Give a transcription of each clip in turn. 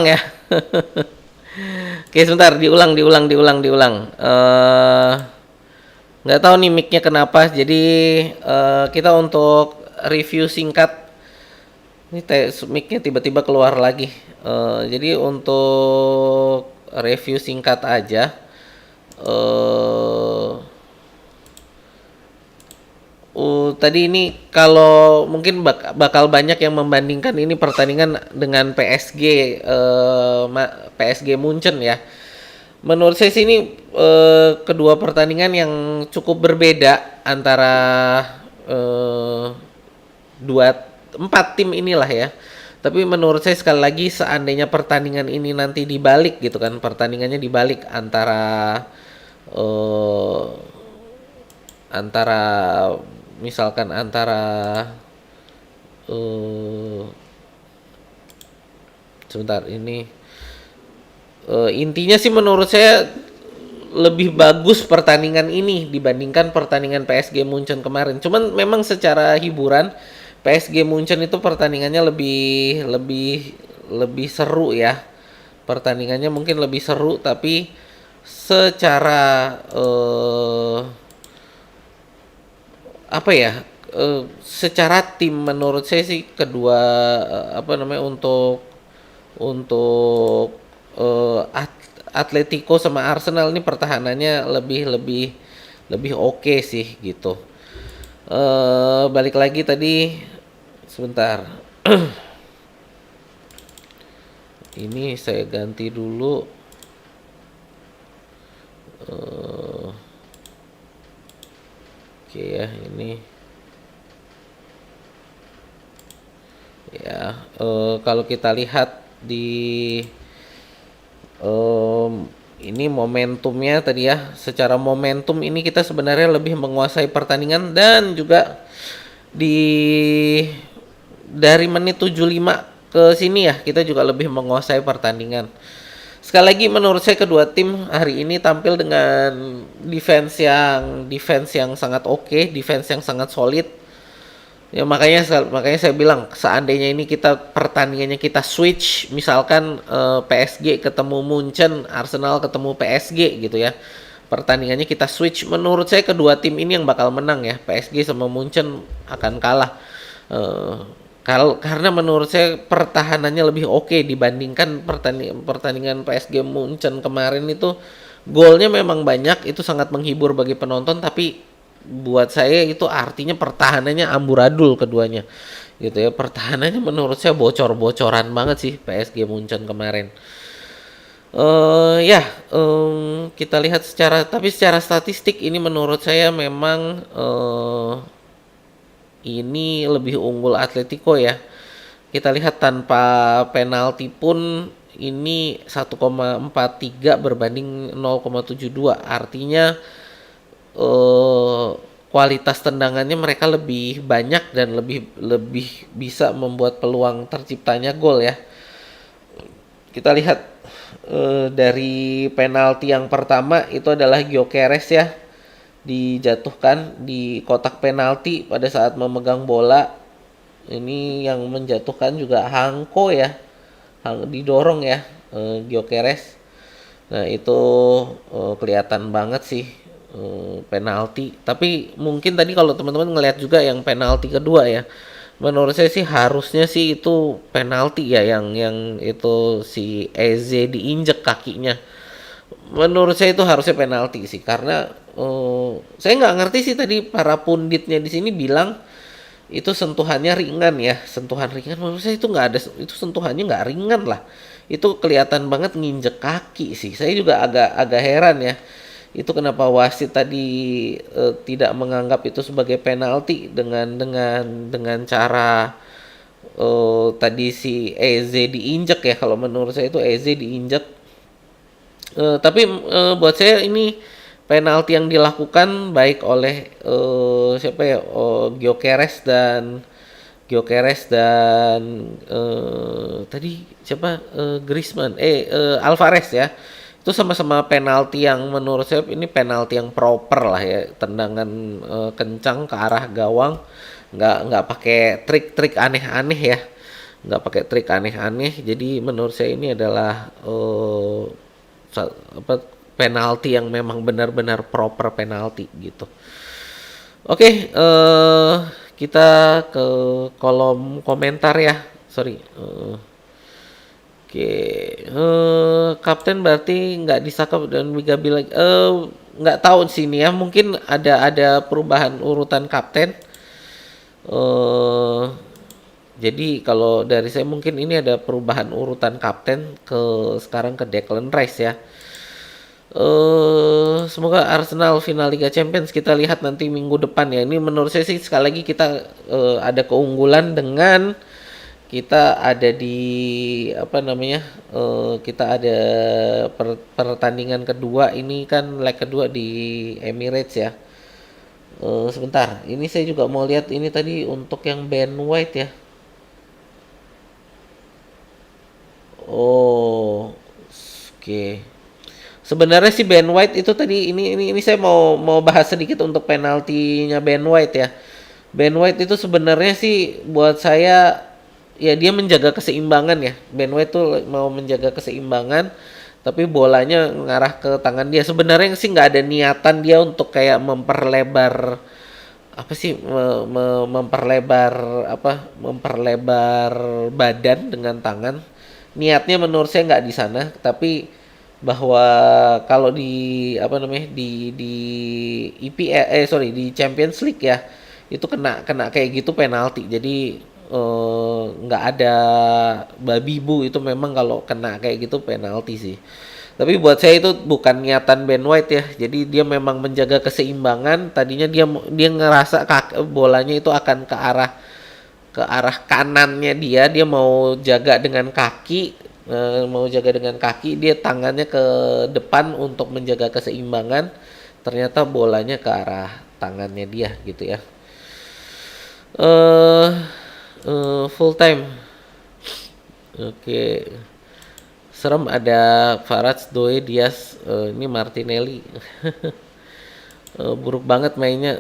ya. Oke, sebentar, diulang. Nggak tahu nih mic-nya kenapa. Jadi kita untuk review singkat. Ini mic-nya tiba-tiba keluar lagi. Jadi untuk review singkat aja. eh Tadi ini kalau mungkin bakal banyak yang membandingkan ini pertandingan dengan PSG, PSG Munchen ya. Menurut saya sih ini kedua pertandingan yang cukup berbeda antara eh, dua empat tim inilah ya. Tapi menurut saya sekali lagi seandainya pertandingan ini nanti dibalik gitu kan, pertandingannya dibalik antara eh, antara misalkan antara eh sebentar ini intinya sih menurut saya lebih bagus pertandingan ini dibandingkan pertandingan PSG Munchen kemarin. Cuman memang secara hiburan PSG Munchen itu pertandingannya lebih lebih lebih seru ya. Pertandingannya mungkin lebih seru tapi secara apa ya? Secara tim menurut saya sih kedua apa namanya untuk Atletico sama Arsenal ini pertahanannya lebih lebih lebih oke sih gitu. Balik lagi tadi sebentar. Ini saya ganti dulu. Oke ya ini ya kalau kita lihat di ini momentumnya tadi ya, secara momentum ini kita sebenarnya lebih menguasai pertandingan dan juga di dari menit 75 ke sini ya kita juga lebih menguasai pertandingan. Sekali lagi menurut saya kedua tim hari ini tampil dengan defense yang sangat oke, defense yang sangat solid. Ya makanya saya bilang seandainya ini kita pertandingannya kita switch misalkan PSG ketemu Munchen, Arsenal ketemu PSG gitu ya. Pertandingannya kita switch menurut saya kedua tim ini yang bakal menang ya. PSG sama Munchen akan kalah. Eh, karena menurut saya pertahanannya lebih oke dibandingkan pertandingan PSG Munchen kemarin itu golnya memang banyak itu sangat menghibur bagi penonton tapi buat saya itu artinya pertahanannya amburadul keduanya gitu ya pertahanannya menurut saya bocor-bocoran banget sih PSG Munchen kemarin ya kita lihat secara statistik ini menurut saya memang ini lebih unggul Atletico ya kita lihat tanpa penalti pun ini 1,43 berbanding 0,72 artinya kualitas tendangannya mereka lebih banyak dan lebih lebih bisa membuat peluang terciptanya gol ya. Kita lihat dari penalti yang pertama itu adalah Gyökeres ya dijatuhkan di kotak penalti pada saat memegang bola. Ini yang menjatuhkan juga Hanko ya. Didorong ya Gyökeres. Nah, itu kelihatan banget sih penalti. Tapi mungkin tadi kalau teman-teman ngelihat juga yang penalti kedua ya. Menurut saya sih harusnya sih itu penalti ya yang itu si Eze diinjek kakinya. Menurut saya itu harusnya penalti sih karena saya nggak ngerti sih tadi para punditnya di sini bilang itu sentuhannya ringan ya sentuhan ringan menurut saya itu nggak ada itu sentuhannya nggak ringan lah itu kelihatan banget nginjek kaki sih saya juga agak agak heran ya itu kenapa wasit tadi tidak menganggap itu sebagai penalti dengan cara tadi si Eze diinjek ya kalau menurut saya itu Eze diinjek tapi buat saya ini penalti yang dilakukan baik oleh siapa ya Gyökeres dan tadi siapa Griezmann Alvarez ya itu sama-sama penalti yang menurut saya ini penalti yang proper lah ya tendangan kencang ke arah gawang nggak pakai trik-trik aneh-aneh ya nggak pakai trik aneh-aneh. Jadi menurut saya ini adalah apa, penalti yang memang benar-benar proper penalti gitu. Oke, kita ke kolom komentar ya. Sorry. Oke, kapten berarti nggak disakap dan Migabi lagi. Nggak tahu sih ini ya. Mungkin ada perubahan urutan kapten. eh jadi kalau dari saya mungkin ini ada perubahan urutan kapten sekarang ke Declan Rice ya. Semoga Arsenal final Liga Champions kita lihat nanti minggu depan ya. Ini menurut saya sih sekali lagi kita ada keunggulan dengan kita ada di apa namanya, kita ada pertandingan kedua ini kan leg kedua di Emirates ya. Sebentar, ini saya juga mau lihat ini tadi untuk yang Ben White ya. Oh, oke. Sebenarnya si Ben White itu tadi ini saya mau bahas sedikit untuk penaltinya Ben White ya. Ben White itu sebenarnya sih buat saya ya dia menjaga keseimbangan ya. Ben White tuh mau menjaga keseimbangan tapi bolanya mengarah ke tangan dia. Sebenarnya sih nggak ada niatan dia untuk kayak memperlebar apa sih memperlebar badan dengan tangan. Niatnya menurut saya nggak di sana, tapi bahwa kalau di apa namanya di IPL sorry di Champions League ya itu kena kena kayak gitu penalti. Jadi nggak ada babi bu, itu memang kalau kena kayak gitu penalti sih. Tapi buat saya itu bukan niatan Ben White ya. Jadi dia memang menjaga keseimbangan. Tadinya dia ngerasa bolanya itu akan ke arah kanannya dia. Dia mau jaga dengan kaki, dia tangannya ke depan untuk menjaga keseimbangan. Ternyata bolanya ke arah tangannya dia gitu ya. Full time. Oke. Serem ada Faraj, Doe, Diaz, ini Martinelli. Buruk banget mainnya.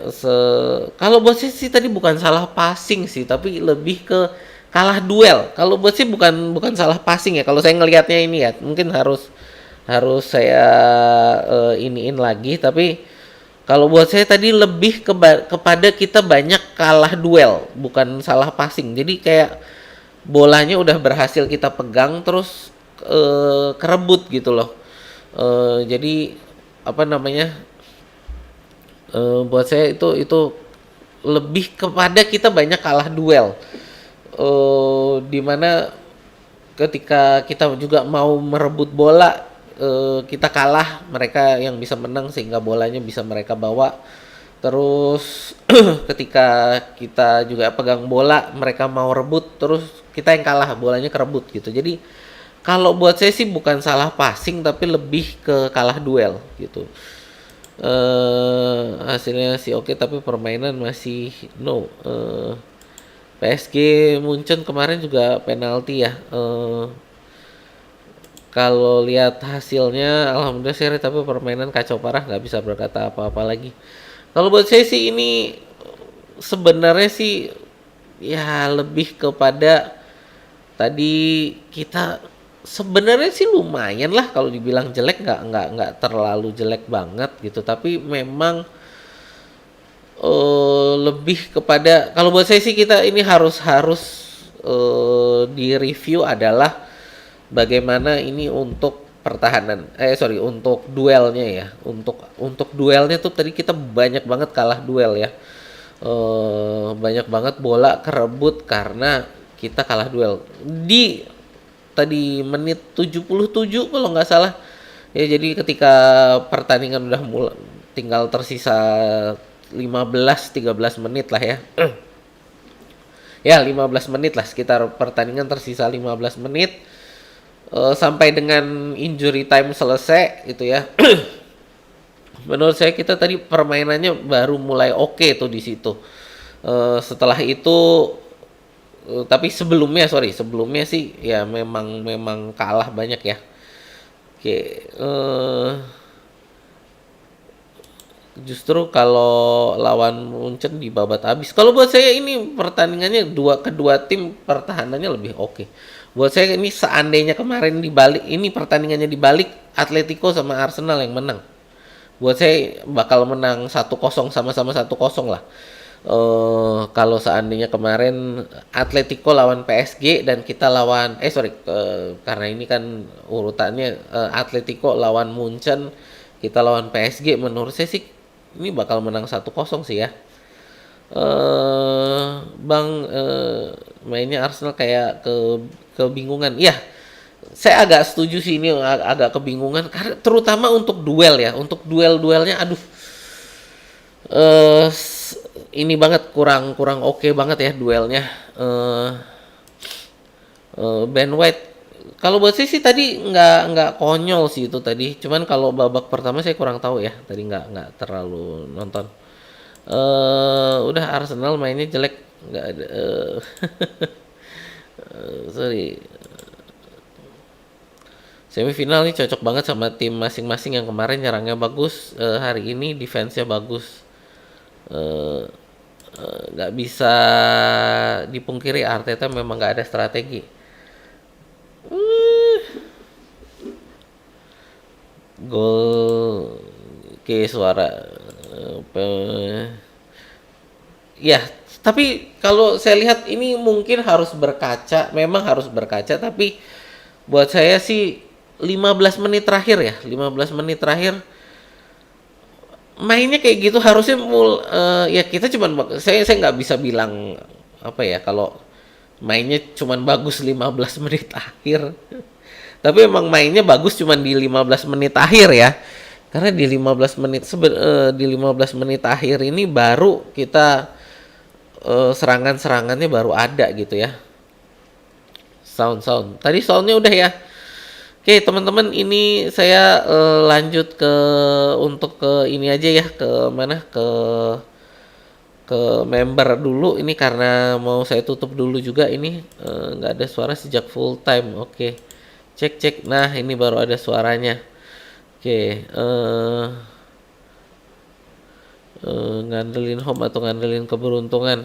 Kalau buat saya sih tadi bukan salah passing sih, tapi lebih ke kalah duel. Kalau buat sih bukan salah passing ya. Kalau saya ngelihatnya ini ya, mungkin harus saya iniin lagi. Tapi kalau buat saya tadi lebih kepada kita banyak kalah duel, bukan salah passing. Jadi kayak bolanya udah berhasil kita pegang terus kerebut gitu loh. Jadi apa namanya? Buat saya itu lebih kepada kita banyak kalah duel. Dimana ketika kita juga mau merebut bola kita kalah, mereka yang bisa menang sehingga bolanya bisa mereka bawa. Terus ketika kita juga pegang bola, mereka mau rebut, terus kita yang kalah, bolanya kerebut gitu. Jadi kalau buat saya sih bukan salah passing tapi lebih ke kalah duel gitu. Hasilnya sih oke tapi permainan masih no. PSG Munchen kemarin juga penalti ya. Kalau lihat hasilnya alhamdulillah seri tapi permainan kacau parah, nggak bisa berkata apa-apa lagi. Kalau buat saya sih ini sebenarnya sih ya lebih kepada tadi kita sebenarnya sih lumayan lah, kalau dibilang jelek nggak terlalu jelek banget gitu, tapi memang lebih kepada kalau buat saya sih kita ini harus di review adalah bagaimana ini untuk pertahanan untuk duelnya ya, untuk duelnya tuh tadi kita banyak banget kalah duel ya. Banyak banget bola kerebut karena kita kalah duel di tadi menit 77 kalau nggak salah ya. Jadi ketika pertandingan udah mulai tinggal tersisa 13 menit lah ya. Ya 15 menit lah, sekitar pertandingan tersisa 15 menit sampai dengan injury time selesai gitu ya. Menurut saya kita tadi permainannya baru mulai oke tuh di situ. Setelah itu tapi sebelumnya sih ya memang kalah banyak ya. Oke, justru kalau lawan Munchen di babat habis. Kalau buat saya ini pertandingannya kedua tim pertahanannya lebih oke. Buat saya ini seandainya kemarin dibalik, ini pertandingannya dibalik, Atletico sama Arsenal yang menang. Buat saya bakal menang 1-0, sama-sama 1-0 lah. Kalau seandainya kemarin Atletico lawan PSG dan kita lawan karena ini kan urutannya Atletico lawan Munchen, kita lawan PSG, menurut saya sih ini bakal menang 1-0 sih ya. Bang, mainnya Arsenal kayak kebingungan. Ya, saya agak setuju sih ini agak kebingungan karena terutama untuk duel ya, untuk duel-duelnya aduh eh ini banget kurang kurang oke banget ya duelnya. eh Ben White kalau buat saya sih tadi nggak konyol sih itu tadi. Cuman kalau babak pertama saya kurang tahu ya. Tadi nggak terlalu nonton. Udah Arsenal mainnya jelek, nggak ada. Sorry. Semifinal nih cocok banget sama tim masing-masing yang kemarin nyerangnya bagus, hari ini defense-nya bagus. Eh, nggak bisa dipungkiri Arteta memang nggak ada strategi. Gol ke suara ya, tapi kalau saya lihat ini mungkin harus berkaca, memang harus berkaca, tapi buat saya sih 15 menit terakhir ya, 15 menit terakhir mainnya kayak gitu harusnya ya kita cuman saya nggak bisa bilang apa ya kalau mainnya cuman bagus 15 menit akhir. Tapi emang mainnya bagus cuman di 15 menit akhir ya. Karena di 15 menit di 15 menit akhir ini baru kita serangan-serangannya baru ada gitu ya. Sound. Tadi soundnya udah ya. Oke, teman-teman, ini saya lanjut untuk ke ini aja ya, ke mana? Ke member dulu ini karena mau saya tutup dulu juga ini nggak ada suara sejak full time. Oke. Cek. Nah, ini baru ada suaranya. Oke, ngandelin home atau ngandelin keberuntungan.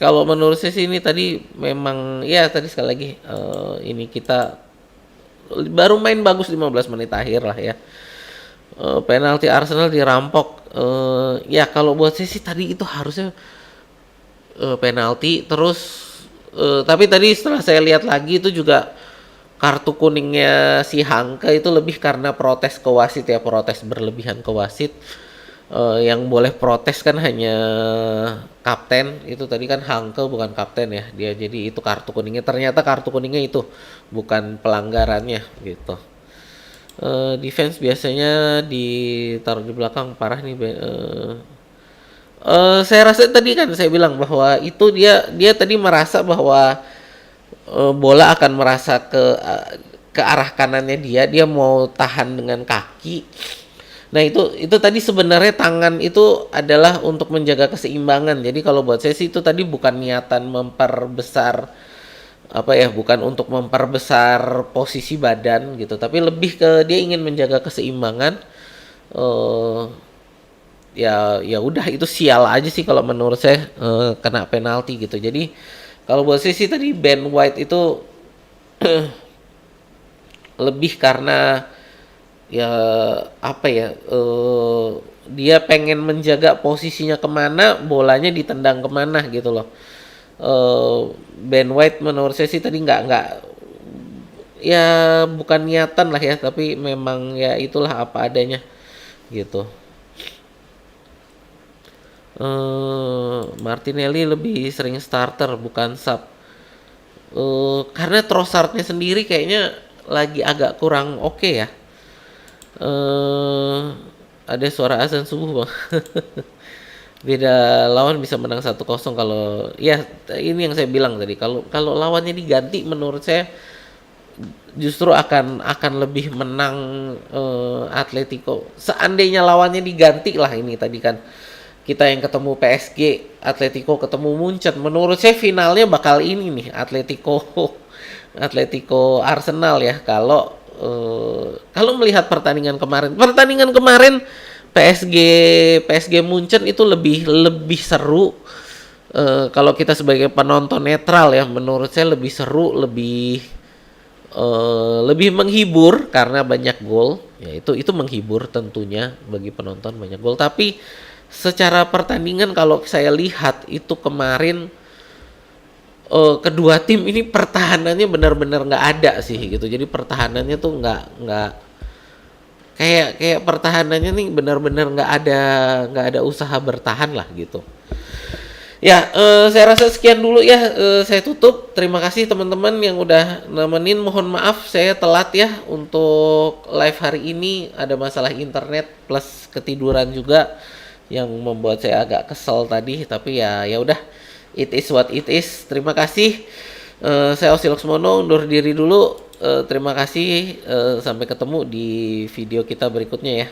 Kalau menurut saya sih ini tadi memang ya tadi sekali lagi ini kita baru main bagus 15 menit akhir lah ya. Penalti Arsenal dirampok. Ya kalau buat saya sih tadi itu harusnya penalti terus tapi tadi setelah saya lihat lagi itu juga kartu kuningnya si Hangke itu lebih karena protes ke wasit ya, protes berlebihan ke wasit. Yang boleh protes kan hanya kapten, itu tadi kan Hangke bukan kapten ya, dia jadi itu kartu kuningnya, ternyata kartu kuningnya itu bukan pelanggarannya gitu. Defense biasanya ditaruh di belakang parah nih. Saya rasa tadi kan saya bilang bahwa itu dia tadi merasa bahwa bola akan merasa ke arah kanannya dia mau tahan dengan kaki. Nah itu tadi sebenarnya tangan itu adalah untuk menjaga keseimbangan. Jadi kalau buat saya sih itu tadi bukan niatan memperbesar apa ya, bukan untuk memperbesar posisi badan gitu, tapi lebih ke dia ingin menjaga keseimbangan. Ya udah itu sial aja sih kalau menurut saya kena penalti gitu. Jadi kalau buat saya sih tadi Ben White itu lebih karena ya apa ya dia pengen menjaga posisinya kemana, bolanya ditendang kemana gitu loh. Ben White menurut saya sih tadi nggak ya bukan niatan lah ya, tapi memang ya itulah apa adanya gitu. Martinelli lebih sering starter bukan sub. Karena Trossardnya sendiri kayaknya lagi agak kurang oke ya. Ada suara azan subuh bang. Beda lawan bisa menang 1-0 kalau ya ini yang saya bilang tadi, kalau lawannya diganti menurut saya justru akan lebih menang Atletico. Seandainya lawannya diganti lah ini tadi kan. Kita yang ketemu PSG, Atletico ketemu Munchen. Menurut saya finalnya bakal ini nih, Atletico Arsenal ya. Kalau kalau melihat pertandingan kemarin PSG PSG Munchen itu lebih seru. Kalau kita sebagai penonton netral ya, menurut saya lebih seru, lebih menghibur karena banyak gol. Ya itu menghibur tentunya bagi penonton banyak gol. Tapi secara pertandingan kalau saya lihat itu kemarin kedua tim ini pertahanannya benar-benar nggak ada sih gitu. Jadi pertahanannya tuh nggak kayak pertahanannya nih benar-benar nggak ada usaha bertahan lah gitu. Ya, saya rasa sekian dulu ya. Saya tutup. Terima kasih teman-teman yang udah nemenin. Mohon maaf saya telat ya untuk live hari ini. Ada masalah internet plus ketiduran juga yang membuat saya agak kesel tadi. Tapi ya udah. It is what it is. Terima kasih. Saya Osi Laksmono undur diri dulu. Terima kasih. Sampai ketemu di video kita berikutnya ya.